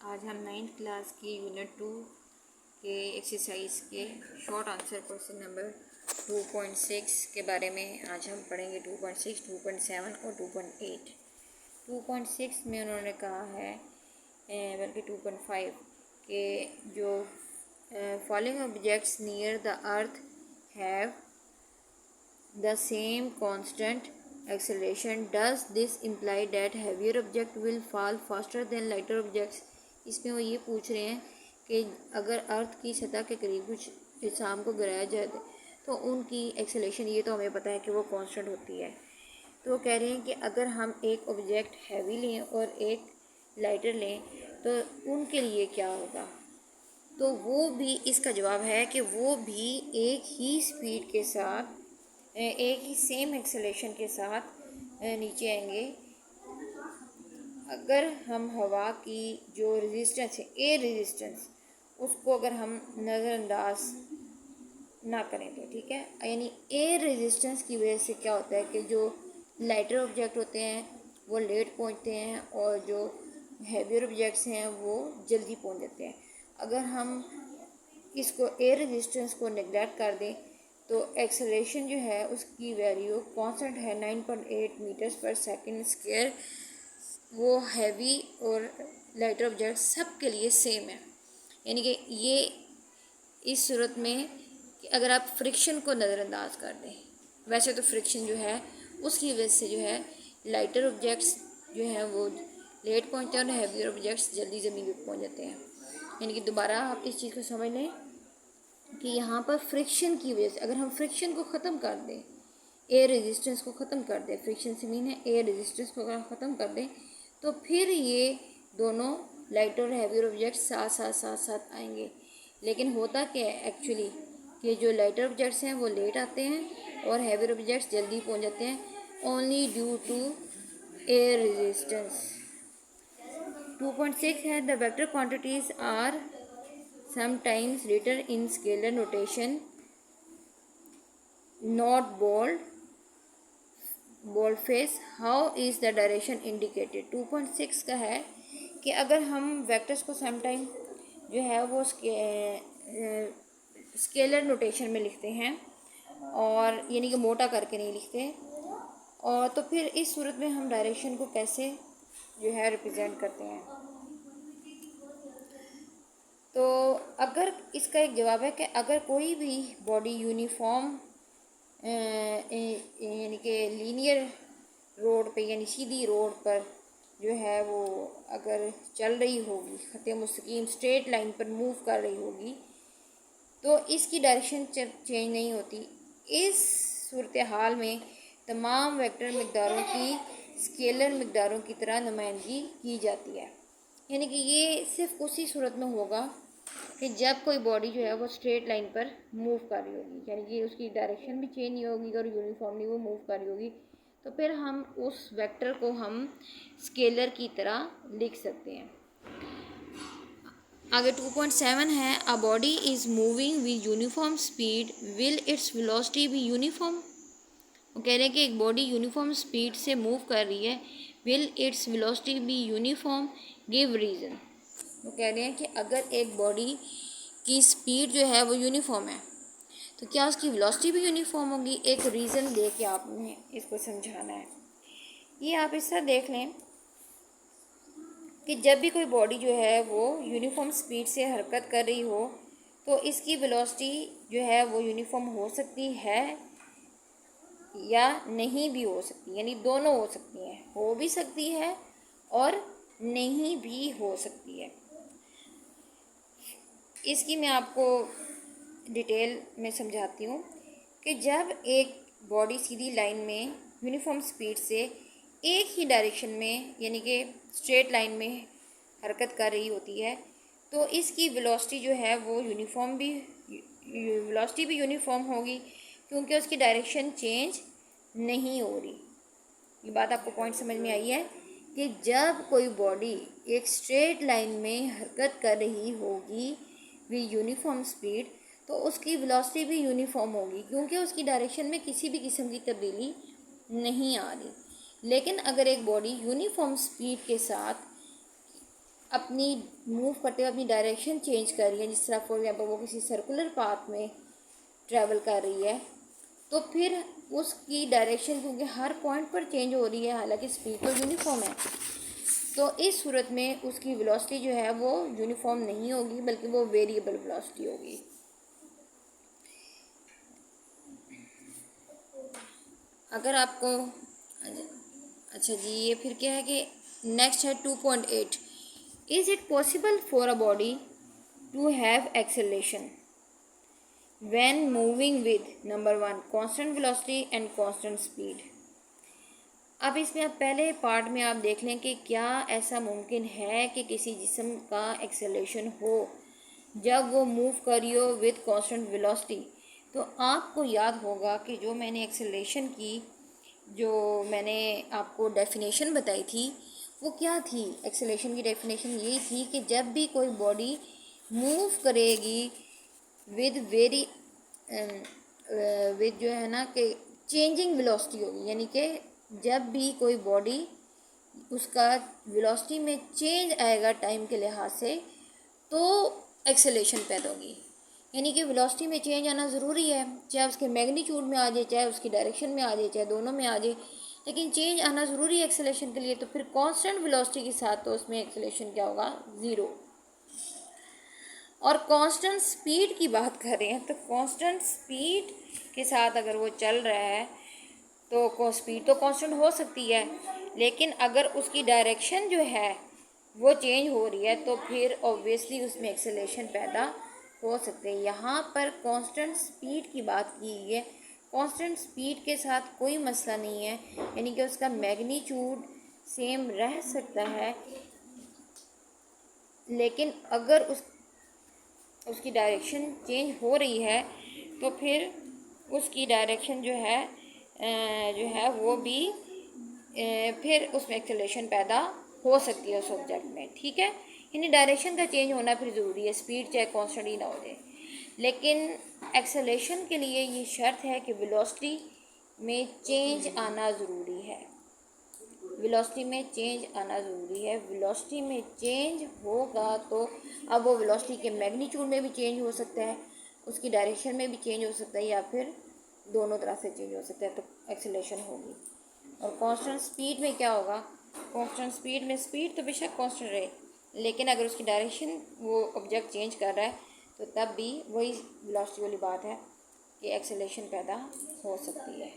आज हम 9th class की यूनिट 2 के एक्सरसाइज के शॉर्ट आंसर क्वेश्चन नंबर 2.6 के बारे में आज हम पढ़ेंगे। 2.6, 2.7 और 2.8। 2.6 में उन्होंने कहा है बल्कि 2.5 के जो following objects near the earth have the same constant acceleration. Does this imply that heavier object will fall faster than lighter objects? इसमें वो ये पूछ रहे हैं कि अगर अर्थ की सतह के करीब कुछ जिसाम को गिराया जाए तो उनकी एक्सेलेरेशन, ये तो हमें पता है कि वो कांस्टेंट होती है। तो वो कह रहे हैं कि अगर हम एक ऑब्जेक्ट हैवी लें और एक लाइटर लें तो उनके लिए क्या होगा। तो वो भी, इसका जवाब है कि वो भी एक ही स्पीड के साथ, एक ही सेम एक्सेलेरेशन के साथ नीचे आएंगे। अगर हम हवा की जो रेजिस्टेंस है, एयर रेजिस्टेंस, उसको अगर हम नज़रअंदाज ना करें तो ठीक है। यानी एयर रेजिस्टेंस की वजह से क्या होता है कि जो लाइटर ऑब्जेक्ट होते हैं वो लेट पहुंचते हैं और जो हैवियर ऑब्जेक्ट्स हैं वो जल्दी पहुंच जाते हैं। अगर हम इसको एयर रेजिस्टेंस को नेगलेक्ट कर दें तो एक्सेलरेशन जो है उसकी वैल्यू कांस्टेंट है 9.8 मीटर्स पर सेकंड स्क्वायर। वो हैवी और लाइटर ऑब्जेक्ट सब के लिए सेम है। यानी कि ये इस सूरत में कि अगर आप फ्रिक्शन को नज़रअंदाज कर दें, वैसे तो फ्रिक्शन जो है उसकी वजह से जो है लाइटर ऑब्जेक्ट्स जो हैं वो लेट पहुँचते हैं और हैवियर ऑब्जेक्ट्स जल्दी ज़मीन पर पहुँच जाते हैं। यानी कि दोबारा आप इस चीज़ को समझ लें कि यहाँ पर फ्रिक्शन की वजह से अगर हम फ्रिक्शन को ख़त्म कर दें, एयर रेजिस्टेंस को ख़त्म कर दें, फ्रिक्शन से मीन है एयर रेजिस्टेंस को अगर ख़त्म कर दें तो फिर ये दोनों लाइटर और हैवियर ऑब्जेक्ट्स साथ साथ साथ साथ आएंगे। लेकिन होता क्या है एक्चुअली कि जो लाइटर ऑब्जेक्ट्स हैं वो लेट आते हैं और हैवियर ऑब्जेक्ट्स जल्दी पहुँच जाते हैं, only due to air resistance. 2.6 है the vector quantities are sometimes written in scalar notation, not boldface. How is the direction indicated? 2.6 का है कि अगर हम वेक्टर्स को समटाइम जो है वो स्केलर नोटेशन में लिखते हैं और यानी कि मोटा करके नहीं लिखते, और तो फिर इस सूरत में हम डायरेक्शन को कैसे जो है रिप्रेजेंट करते हैं। तो अगर इसका एक जवाब है कि अगर कोई भी बॉडी यूनिफॉर्म यानी कि लीनियर रोड पे यानी सीधी रोड पर जो है वो अगर चल रही होगी, खत मुस्तकीम स्ट्रेट लाइन पर मूव कर रही होगी तो इसकी डायरेक्शन चेंज नहीं होती। इस सूरत हाल में तमाम वेक्टर मकदारों की स्केलर मकदारों की तरह नुमाइंदगी की जाती है। यानी कि ये सिर्फ उसी सूरत में होगा कि जब कोई बॉडी जो है वो स्ट्रेट लाइन पर मूव कर रही होगी, यानी कि उसकी डायरेक्शन भी चेंज नहीं होगी और यूनिफॉर्मली वो मूव कर रही होगी, तो फिर हम उस वेक्टर को हम स्केलर की तरह लिख सकते हैं। आगे 2.7 है a body is moving with uniform speed, will its velocity be uniform. वो कह रहे हैं कि एक बॉडी यूनिफॉर्म स्पीड से मूव कर रही है, will its velocity be uniform, give reason. वो कह रहे हैं कि अगर एक बॉडी की स्पीड जो है वो यूनिफॉर्म है तो क्या उसकी वेलोसिटी भी यूनिफॉर्म होगी। एक रीज़न दे के आपने इसको समझाना है। ये आप इस तरह देख लें कि जब भी कोई बॉडी जो है वो यूनिफॉर्म स्पीड से हरकत कर रही हो तो इसकी वेलोसिटी जो है वो यूनिफॉर्म हो सकती है या नहीं भी हो सकती, यानी दोनों हो सकती हैं, हो भी सकती है और नहीं भी हो सकती है। इसकी मैं आपको डिटेल में समझाती हूँ कि जब एक बॉडी सीधी लाइन में यूनिफॉर्म स्पीड से एक ही डायरेक्शन में यानी कि स्ट्रेट लाइन में हरकत कर रही होती है तो इसकी वेलोसिटी जो है वो वेलोसिटी भी यूनिफॉर्म होगी क्योंकि उसकी डायरेक्शन चेंज नहीं हो रही। ये बात आपको पॉइंट समझ में आई है कि जब कोई बॉडी एक स्ट्रेट लाइन में हरकत कर रही होगी विद यूनिफॉर्म स्पीड तो उसकी वेलोसिटी भी यूनिफॉर्म होगी क्योंकि उसकी डायरेक्शन में किसी भी किस्म की तब्दीली नहीं आ रही। लेकिन अगर एक बॉडी यूनिफॉर्म स्पीड के साथ अपनी मूव करते हुए अपनी डायरेक्शन चेंज कर रही है, जिस तरह फॉर एग्जाम्पल वो किसी सर्कुलर पाथ में ट्रैवल कर रही है, तो फिर उसकी डायरेक्शन क्योंकि हर पॉइंट पर चेंज हो रही है, हालांकि स्पीड तो यूनिफॉर्म है, तो इस सूरत में उसकी वेलोसिटी जो है वो यूनिफॉर्म नहीं होगी, बल्कि वो वेरिएबल वेलोसिटी होगी। अगर आपको अच्छा जी, ये फिर क्या है कि नेक्स्ट है 2.8, is it possible for a body to have acceleration when moving with number 1 constant velocity and constant speed. अब इसमें आप पहले पार्ट में आप देख लें कि क्या ऐसा मुमकिन है कि किसी जिस्म का एक्सेलरेशन हो जब वो मूव करी हो विद कांस्टेंट वेलोसिटी। तो आपको याद होगा कि जो मैंने एक्सेलरेशन की, जो मैंने आपको डेफिनेशन बताई थी, वो क्या थी? एक्सेलरेशन की डेफिनेशन यही थी कि जब भी कोई बॉडी मूव करेगी विद विद जो है ना कि चेंजिंग वेलोसिटी होगी, यानी कि जब भी कोई बॉडी उसका वेलोसिटी में चेंज आएगा टाइम के लिहाज से, तो एक्सेलरेशन पैदा होगी। यानी कि वेलोसिटी में चेंज आना ज़रूरी है, चाहे उसके मैग्नीट्यूड में आ जाए, चाहे उसकी डायरेक्शन में आ जाए, चाहे दोनों में आ जाए, लेकिन चेंज आना ज़रूरी है एक्सेलरेशन के लिए। तो फिर कांस्टेंट वेलोसिटी के साथ तो उसमें एक्सेलरेशन क्या होगा? ज़ीरो। और कांस्टेंट स्पीड की बात कर रहे हैं, तो कांस्टेंट स्पीड के साथ अगर वो चल रहा है तो स्पीड तो कांस्टेंट हो सकती है, लेकिन अगर उसकी डायरेक्शन जो है वो चेंज हो रही है तो फिर ऑब्वियसली उसमें एक्सेलरेशन पैदा हो सकते हैं। यहाँ पर कांस्टेंट स्पीड की बात की गई है। कांस्टेंट स्पीड के साथ कोई मसला नहीं है, यानी कि उसका मैग्नीट्यूड सेम रह सकता है, लेकिन अगर उसकी डायरेक्शन चेंज हो रही है तो फिर उसकी डायरेक्शन जो है वो भी फिर उसमें एक्सेलरेशन पैदा हो सकती है उस ऑब्जेक्ट में, ठीक है। यानी डायरेक्शन का चेंज होना फिर ज़रूरी है, स्पीड चाहे कांस्टेंट ही ना हो जाए। लेकिन एक्सेलरेशन के लिए ये शर्त है कि वेलोसिटी में चेंज आना ज़रूरी है, वेलोसिटी में चेंज आना ज़रूरी है। वेलोसिटी में चेंज होगा तो अब वो वेलोसिटी के मैग्नीट्यूड में भी चेंज हो सकता है, उसकी डायरेक्शन में भी चेंज हो सकता है, या फिर दोनों तरह से चेंज हो सकता है, तो एक्सेलरेशन होगी। और कांस्टेंट स्पीड में क्या होगा? कांस्टेंट स्पीड में स्पीड तो बेशक कांस्टेंट रहे, लेकिन अगर उसकी डायरेक्शन वो ऑब्जेक्ट चेंज कर रहा है तो तब भी वही वेलोसिटी वाली बात है कि एक्सेलरेशन पैदा हो सकती है।